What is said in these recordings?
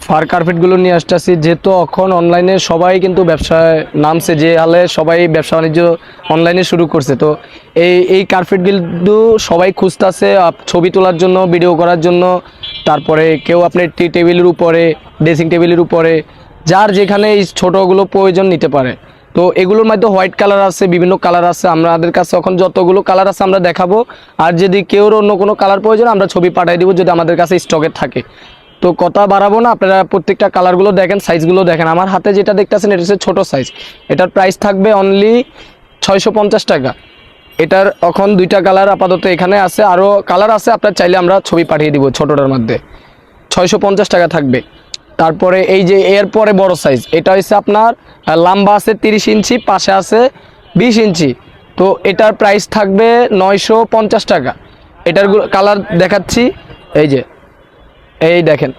Fur কার্পেটগুলো নিয়ে আসতেছি, যেহেতু এখন অনলাইনে সবাই কিন্তু ব্যবসায় নামছে, যে হালে সবাই ব্যবসা বাণিজ্য অনলাইনে শুরু করছে। তো এই কার্পেটগুলো সবাই খুঁজতেছে ছবি তোলার জন্য, ভিডিও করার জন্য। তারপরে কেউ আপনার টি টেবিলের উপরে, ড্রেসিং টেবিলের উপরে, যার যেখানে এই ছোটোগুলো প্রয়োজন নিতে পারে। তো এগুলোর মধ্যে হোয়াইট কালার আছে, বিভিন্ন কালার আছে, আমাদের কাছে এখন যতগুলো কালার আছে আমরা দেখাবো। আর যদি কেউ অন্য কোনো কালার প্রয়োজন আমরা ছবি পাঠিয়ে দিব, যদি আমাদের কাছে স্টকে থাকে। তো কথা বাড়াবো না, আপনারা প্রত্যেকটা কালারগুলো দেখেন, সাইজগুলো দেখেন। আমার হাতে যেটা দেখতেছেন এটা হচ্ছে ছোটো সাইজ, এটার প্রাইস থাকবে অনলি 650 টাকা। এটার এখন দুইটা কালার আপাতত এখানে আছে, আরও কালার আছে, আপনার চাইলে আমরা ছবি পাঠিয়ে দিব। ছোটোটার মধ্যে 650 টাকা থাকবে। তারপরে এই যে এরপরে বড় সাইজ, এটা হচ্ছে আপনার লম্বা আছে 30 ইঞ্চি, পাশে আছে 20 ইঞ্চি। তো এটার প্রাইস থাকবে 950 টাকা। এটার কালার দেখাচ্ছি, এই যে এই দেখেন,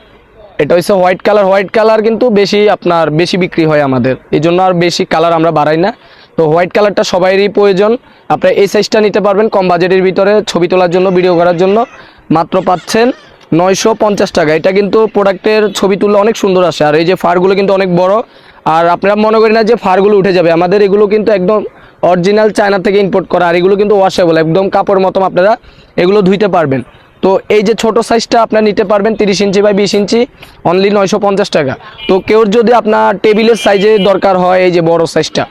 এটা হচ্ছে হোয়াইট কালার। হোয়াইট কালার কিন্তু বেশি বিক্রি হয় আমাদের, এই জন্য আর বেশি কালার আমরা বাড়াই না। তো হোয়াইট কালারটা সবারই প্রয়োজন। আপনারা এই সাইজটা নিতে পারবেন কম বাজেটের ভিতরে, ছবি তোলার জন্য, ভিডিও করার জন্য। মাত্র পাচ্ছেন 950 টাকা। এটা কিন্তু প্রোডাক্টের ছবি তুললে অনেক সুন্দর আসে। আর এই যে ফারগুলো কিন্তু অনেক বড়। আর আপনারা মনে করেন না যে ফারগুলো উঠে যাবে, আমাদের এগুলো কিন্তু একদম অরিজিনাল চায়না থেকে ইম্পোর্ট করা। আর এগুলো কিন্তু ওয়াশেবল, একদম কাপড় মতো আপনারা এগুলো ধুইতে পারবেন। তো এই যে ছোট সাইজটা আপনারা নিতে পারবেন 30 ইঞ্চি বাই 20 ইঞ্চি, অনলি 950 টাকা। তো কেউ যদি আপনার টেবিলের সাইজে দরকার হয়, এই যে বড় সাইজটা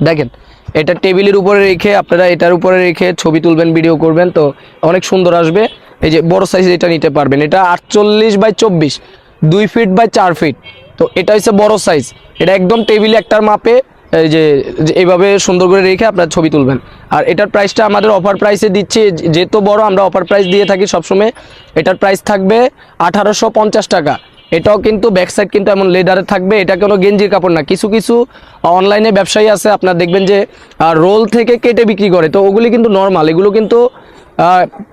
দেখেন, এটা টেবিলের উপরে রেখে আপনারা এটার উপরে রেখে ছবি তুলবেন, ভিডিও করবেন, তো অনেক সুন্দর আসবে। এই যে বড় সাইজ এটা নিতে পারবেন, এটা 48 বাই 24, 2 ফিট বাই 4 ফিট। তো এটা হচ্ছে বড় সাইজ, এটা একদম টেবিলে একটার মাপে এই যে এইভাবে সুন্দর করে রেখে আপনার ছবি তুলবেন। আর এটার প্রাইসটা আমাদের অফার প্রাইসে দিচ্ছি, যেহেতু বড় আমরা অফার প্রাইস দিয়ে থাকি সবসময়। এটার প্রাইস থাকবে 1850 টাকা। এটাও কিন্তু ব্যাক সাইড কিন্তু এমন লেদারে থাকবে, এটা কোনো গেঞ্জির কাপড় না। কিছু কিছু অনলাইনে ব্যবসায়ী আছে, আপনার দেখবেন যে রোল থেকে কেটে বিক্রি করে, তো ওগুলি কিন্তু নর্মাল, এগুলো কিন্তু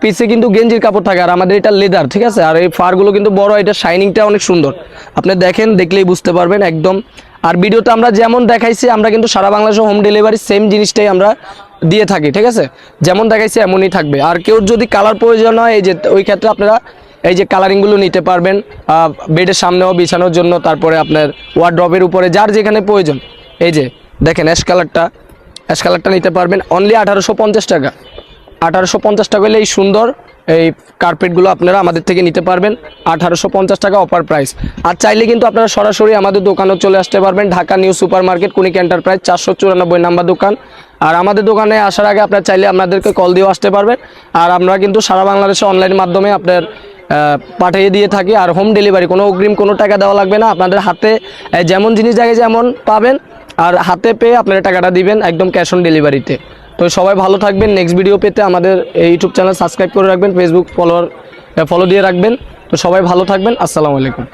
পিছে কিন্তু গেঞ্জির কাপড় থাকে। আর আমাদের এটা লেদার, ঠিক আছে। আর এই ফারগুলো কিন্তু বড়, এটা শাইনিংটা অনেক সুন্দর, আপনি দেখেন, দেখলেই বুঝতে পারবেন একদম। আর ভিডিওতে আমরা যেমন দেখাইছি, আমরা কিন্তু সারা বাংলাদেশে হোম ডেলিভারি সেম জিনিসটাই আমরা দিয়ে থাকি, ঠিক আছে। যেমন দেখাইছি এমনই থাকবে। আর কেউ যদি কালার প্রয়োজন হয়, এই যে ওই ক্ষেত্রে আপনারা এই যে কালারিংগুলো নিতে পারবেন বেডের সামনেও বিছানোর জন্য। তারপরে আপনার ওয়ার্ড্রপের উপরে, যার যেখানে প্রয়োজন। এই যে দেখেন অ্যাশ কালারটা নিতে পারবেন অনলি 1850 টাকা। 1850 টাকা হলে এই সুন্দর এই কার্পেটগুলো আপনারা আমাদের থেকে নিতে পারবেন, 1850 টাকা অফার প্রাইস। আর চাইলে কিন্তু আপনারা সরাসরি আমাদের দোকানেও চলে আসতে পারবেন, Dhaka new super market, Kunik enterprise, 494 number দোকান। আর আমাদের দোকানে আসার আগে আপনারা চাইলে আপনাদেরকে কল দিয়েও আসতে পারবেন। আর আমরা কিন্তু সারা বাংলাদেশে অনলাইন মাধ্যমে আপনার পাঠিয়ে দিয়ে থাকি। আর হোম ডেলিভারি, কোনো অগ্রিম কোনো টাকা দেওয়া লাগবে না, আপনাদের হাতে যেমন জিনিস জায়গায় যেমন পাবেন, আর হাতে পেয়ে আপনারা টাকাটা দিবেন একদম ক্যাশ অন ডেলিভারিতে। তো সবাই ভালো থাকবেন। নেক্সট ভিডিও পেতে আমাদের ইউটিউব চ্যানেল সাবস্ক্রাইব করে রাখবেন, ফেসবুক ফলো দিয়ে রাখবেন। তো সবাই ভালো থাকবেন, আসসালামু আলাইকুম।